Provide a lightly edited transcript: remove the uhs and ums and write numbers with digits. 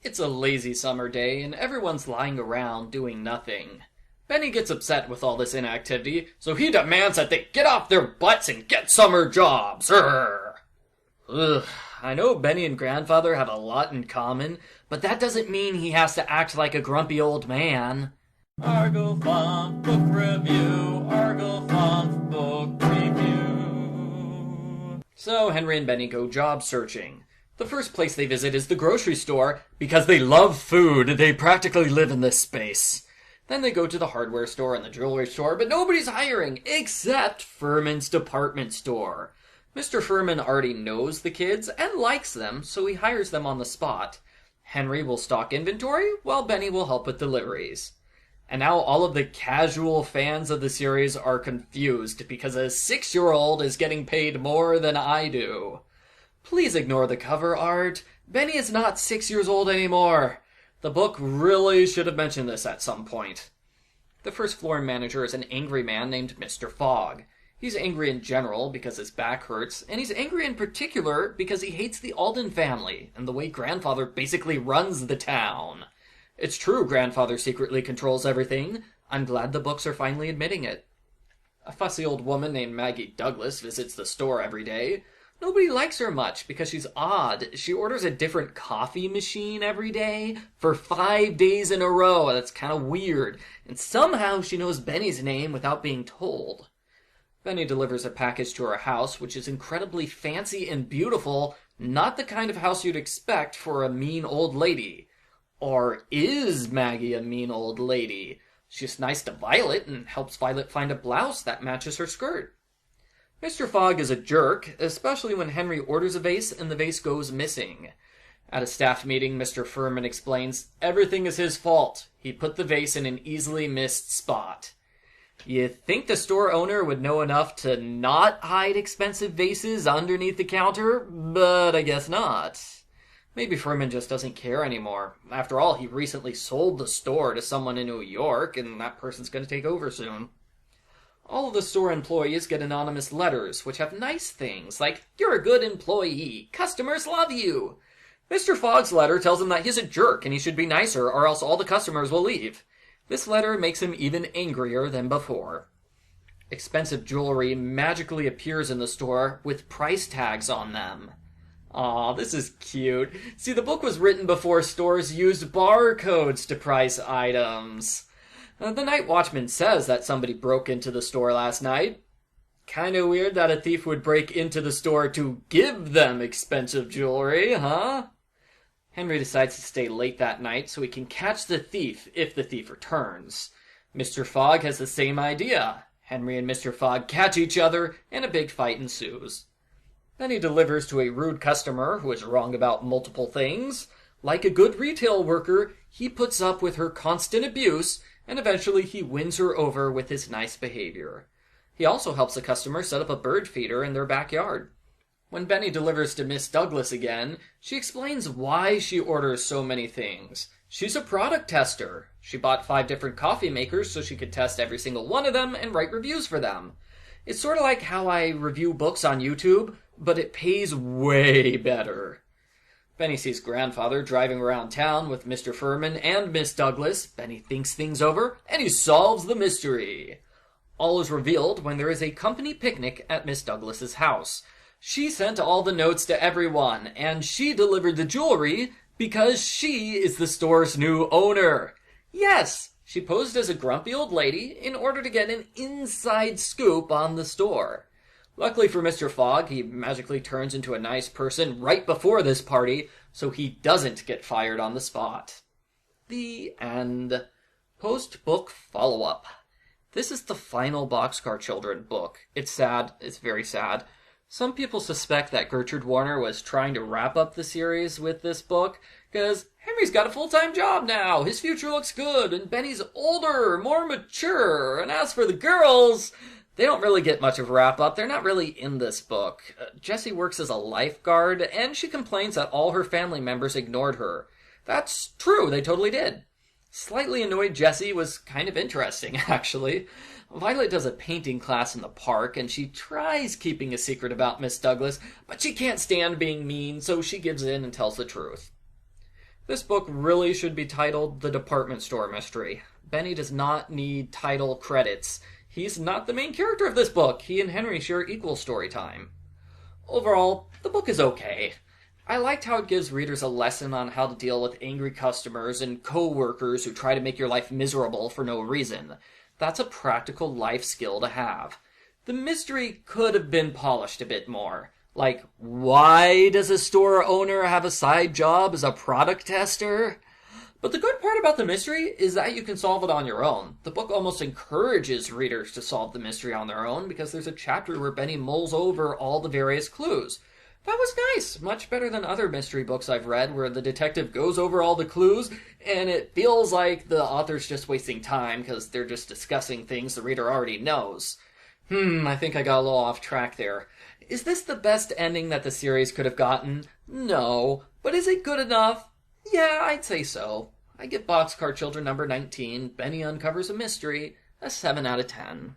It's a lazy summer day, and everyone's lying around doing nothing. Benny gets upset with all this inactivity, so he demands that they get off their butts and get summer jobs. Urgh. Ugh, I know Benny and Grandfather have a lot in common, but that doesn't mean he has to act like a grumpy old man. Argo Font Book Review, Argo Font Book Review. So Henry and Benny go job searching. The first place they visit is the grocery store, because they love food. They practically live in this space. Then they go to the hardware store and the jewelry store, but nobody's hiring, except Furman's department store. Mr. Furman already knows the kids and likes them, so he hires them on the spot. Henry will stock inventory, while Benny will help with deliveries. And now all of the casual fans of the series are confused, because a 6-year-old is getting paid more than I do. Please ignore the cover art. Benny is not 6 years old anymore. The book really should have mentioned this at some point. The first floor manager is an angry man named Mr. Fogg. He's angry in general because his back hurts, and he's angry in particular because he hates the Alden family and the way Grandfather basically runs the town. It's true Grandfather secretly controls everything. I'm glad the books are finally admitting it. A fussy old woman named Maggie Douglas visits the store every day. Nobody likes her much because she's odd. She orders a different coffee machine every day for 5 days in a row. That's kind of weird. And somehow she knows Benny's name without being told. Benny delivers a package to her house, which is incredibly fancy and beautiful, not the kind of house you'd expect for a mean old lady. Or is Maggie a mean old lady? She's nice to Violet and helps Violet find a blouse that matches her skirt. Mr. Fogg is a jerk, especially when Henry orders a vase and the vase goes missing. At a staff meeting, Mr. Furman explains everything is his fault. He put the vase in an easily missed spot. You think the store owner would know enough to not hide expensive vases underneath the counter? But I guess not. Maybe Furman just doesn't care anymore. After all, he recently sold the store to someone in New York, and that person's going to take over soon. All of the store employees get anonymous letters, which have nice things, like, "You're a good employee. Customers love you." Mr. Fogg's letter tells him that he's a jerk and he should be nicer, or else all the customers will leave. This letter makes him even angrier than before. Expensive jewelry magically appears in the store with price tags on them. Aw, this is cute. See, the book was written before stores used barcodes to price items. The night watchman says that somebody broke into the store last night. Kinda weird that a thief would break into the store to give them expensive jewelry, huh? Henry decides to stay late that night so he can catch the thief if the thief returns. Mr. Fogg has the same idea. Henry and Mr. Fogg catch each other, and a big fight ensues. Then he delivers to a rude customer who is wrong about multiple things. Like a good retail worker, he puts up with her constant abuse, and eventually he wins her over with his nice behavior. He also helps a customer set up a bird feeder in their backyard. When Benny delivers to Miss Douglas again, she explains why she orders so many things. She's a product tester. She bought 5 different coffee makers so she could test every single one of them and write reviews for them. It's sort of like how I review books on YouTube, but it pays way better. Benny sees Grandfather driving around town with Mr. Furman and Miss Douglas. Benny thinks things over, and he solves the mystery. All is revealed when there is a company picnic at Miss Douglas's house. She sent all the notes to everyone, and she delivered the jewelry because she is the store's new owner. Yes, she posed as a grumpy old lady in order to get an inside scoop on the store. Luckily for Mr. Fogg, he magically turns into a nice person right before this party, so he doesn't get fired on the spot. The end. Post-book follow-up. This is the final Boxcar Children book. It's sad. It's very sad. Some people suspect that Gertrude Warner was trying to wrap up the series with this book, because Henry's got a full-time job now, his future looks good, and Benny's older, more mature, and as for the girls, they don't really get much of a wrap-up. They're not really in this book. Jessie works as a lifeguard, and she complains that all her family members ignored her. That's true, they totally did. Slightly annoyed Jessie was kind of interesting, actually. Violet does a painting class in the park, and she tries keeping a secret about Miss Douglas, but she can't stand being mean, so she gives in and tells the truth. This book really should be titled The Department Store Mystery. Benny does not need title credits. He's not the main character of this book. He and Henry share equal story time. Overall, the book is okay. I liked how it gives readers a lesson on how to deal with angry customers and co-workers who try to make your life miserable for no reason. That's a practical life skill to have. The mystery could have been polished a bit more. Like, why does a store owner have a side job as a product tester? But the good part about the mystery is that you can solve it on your own. The book almost encourages readers to solve the mystery on their own because there's a chapter where Benny mulls over all the various clues. That was nice. Much better than other mystery books I've read where the detective goes over all the clues and it feels like the author's just wasting time because they're just discussing things the reader already knows. I think I got a little off track there. Is this the best ending that the series could have gotten? No. But is it good enough? Yeah, I'd say so. I give Boxcar Children number 19, Benny Uncovers a Mystery, a 7 out of 10.